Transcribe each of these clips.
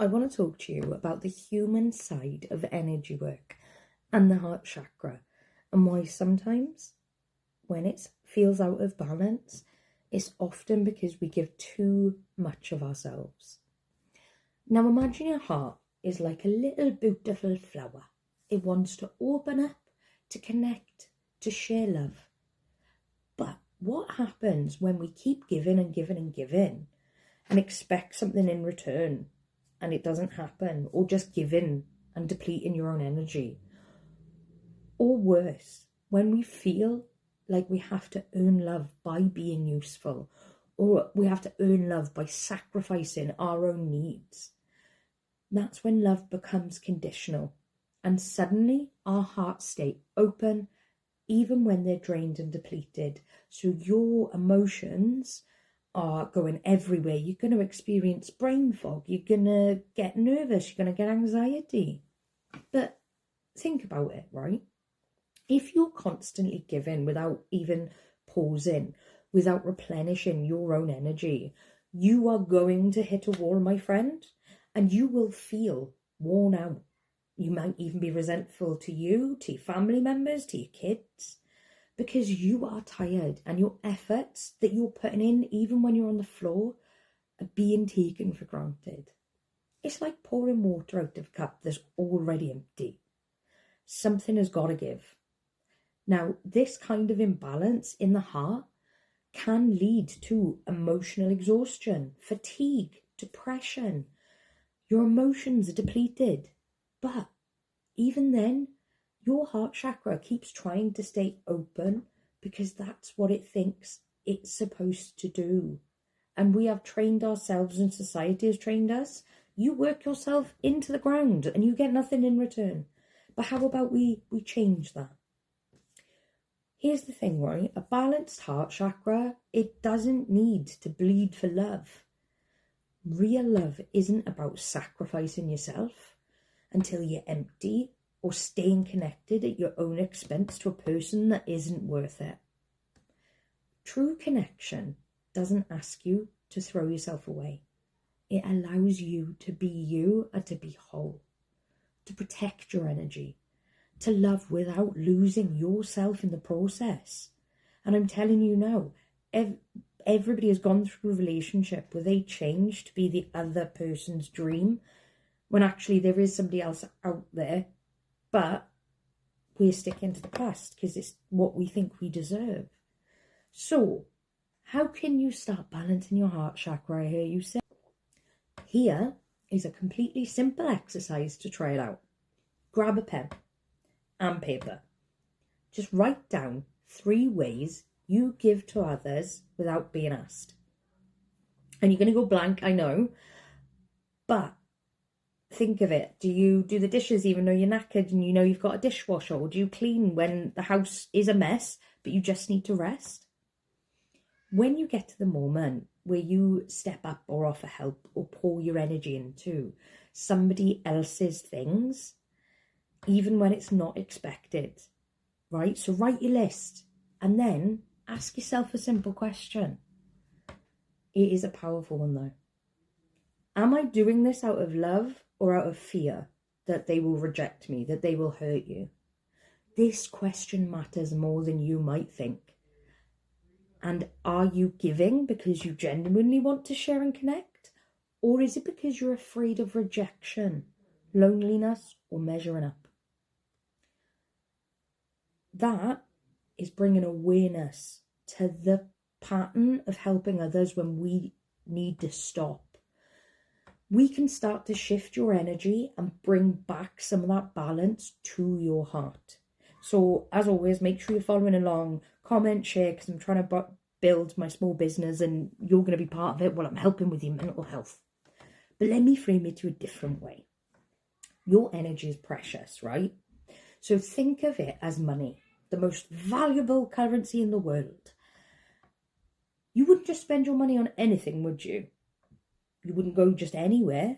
I want to talk to you about the human side of energy work and the heart chakra, and why sometimes when it feels out of balance, it's often because we give too much of ourselves. Now imagine your heart is like a little beautiful flower. It wants to open up, to connect, to share love. But what happens when we keep giving and giving and giving and expect something in return and it doesn't happen, or just giving and depleting your own energy? Or worse, when we feel like we have to earn love by being useful, or we have to earn love by sacrificing our own needs. That's when love becomes conditional, and suddenly our hearts stay open even when they're drained and depleted. So your emotions are going everywhere. You're going to experience brain fog. You're going to get nervous. You're going to get anxiety. But think about it, right? If you're constantly giving without even pausing, without replenishing your own energy, you are going to hit a wall, my friend, and you will feel worn out. You might even be resentful to you, to your family members, to your kids, because you are tired and your efforts that you're putting in, even when you're on the floor, are being taken for granted. It's like pouring water out of a cup that's already empty. Something has got to give. Now, this kind of imbalance in the heart can lead to emotional exhaustion, fatigue, depression. Your emotions are depleted. But even then, your heart chakra keeps trying to stay open because that's what it thinks it's supposed to do. And we have trained ourselves, and society has trained us. You work yourself into the ground and you get nothing in return. But how about we change that? Here's the thing, right? A balanced heart chakra, it doesn't need to bleed for love. Real love isn't about sacrificing yourself until you're empty or staying connected at your own expense to a person that isn't worth it. True connection doesn't ask you to throw yourself away. It allows you to be you and to be whole, to protect your energy, to love without losing yourself in the process. And I'm telling you now, everybody has gone through a relationship where they change to be the other person's dream, when actually there is somebody else out there, but we're sticking to the past because it's what we think we deserve. So, how can you start balancing your heart chakra, I hear you say? Here is a completely simple exercise to try it out. Grab a pen and paper. Just write down 3 ways you give to others without being asked. And you're going to go blank, I know, but think of it. Do you do the dishes even though you're knackered and you know you've got a dishwasher? Or do you clean when the house is a mess but you just need to rest? When you get to the moment where you step up or offer help or pour your energy into somebody else's things, even when it's not expected, right? So write your list and then ask yourself a simple question. It is a powerful one though. Am I doing this out of love or out of fear that they will reject me, that they will hurt you? This question matters more than you might think. And are you giving because you genuinely want to share and connect? Or is it because you're afraid of rejection, loneliness, or measuring up? That is bringing awareness to the pattern of helping others when we need to stop. We can start to shift your energy and bring back some of that balance to your heart. So as always, make sure you're following along, comment, share, because I'm trying to build my small business and you're going to be part of it while I'm helping with your mental health. But let me frame it to a different way. Your energy is precious, right? So think of it as money, the most valuable currency in the world. You wouldn't just spend your money on anything, would you? You wouldn't go just anywhere.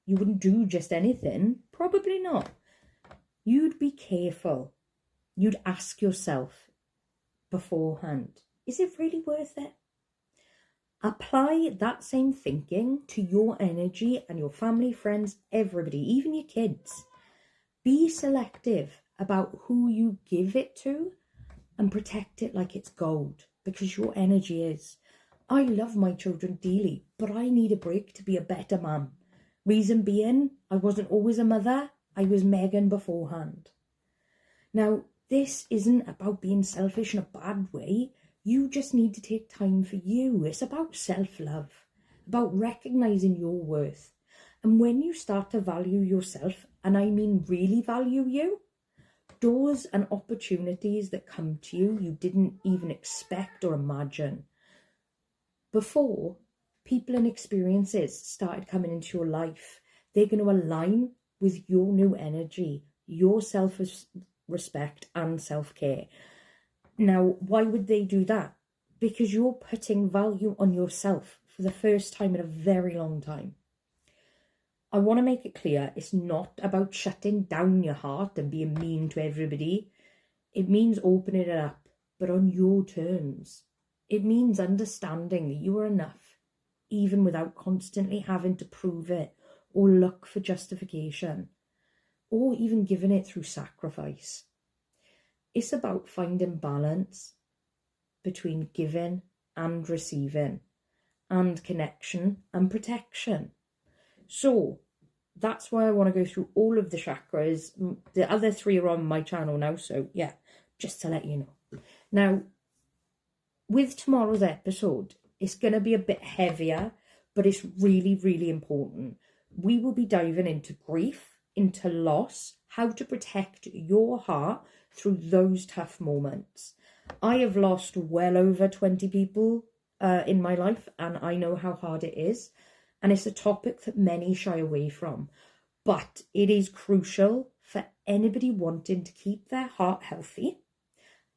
You wouldn't do just anything. Probably not. You'd be careful. You'd ask yourself beforehand, is it really worth it? Apply that same thinking to your energy and your family, friends, everybody, even your kids. Be selective about who you give it to and protect it like it's gold, because your energy is. I love my children dearly, but I need a break to be a better mum. Reason being, I wasn't always a mother. I was Megan beforehand. Now, this isn't about being selfish in a bad way. You just need to take time for you. It's about self-love, about recognizing your worth. And when you start to value yourself, and I mean really value you, doors and opportunities that come to you, you didn't even expect or imagine. Before people and experiences started coming into your life, they're going to align with your new energy, your self-respect and self-care. Now, why would they do that? Because you're putting value on yourself for the first time in a very long time. I want to make it clear, it's not about shutting down your heart and being mean to everybody. It means opening it up, but on your terms. It means understanding that you are enough, even without constantly having to prove it or look for justification, or even giving it through sacrifice. It's about finding balance between giving and receiving, and connection and protection. So that's why I want to go through all of the chakras. The other 3 are on my channel now, so yeah, just to let you know. Now, with tomorrow's episode, it's going to be a bit heavier, but it's really, really important. We will be diving into grief, into loss, how to protect your heart through those tough moments. I have lost well over 20 people in my life, and I know how hard it is. And it's a topic that many shy away from. But it is crucial for anybody wanting to keep their heart healthy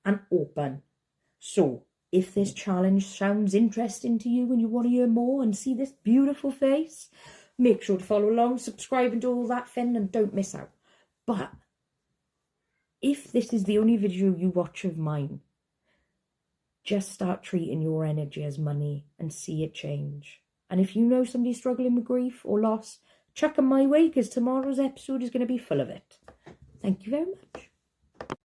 and open. So, if this challenge sounds interesting to you and you want to hear more and see this beautiful face, make sure to follow along, subscribe and do all that fun, and don't miss out. But if this is the only video you watch of mine, just start treating your energy as money and see it change. And if you know somebody struggling with grief or loss, chuck them my way, because tomorrow's episode is going to be full of it. Thank you very much.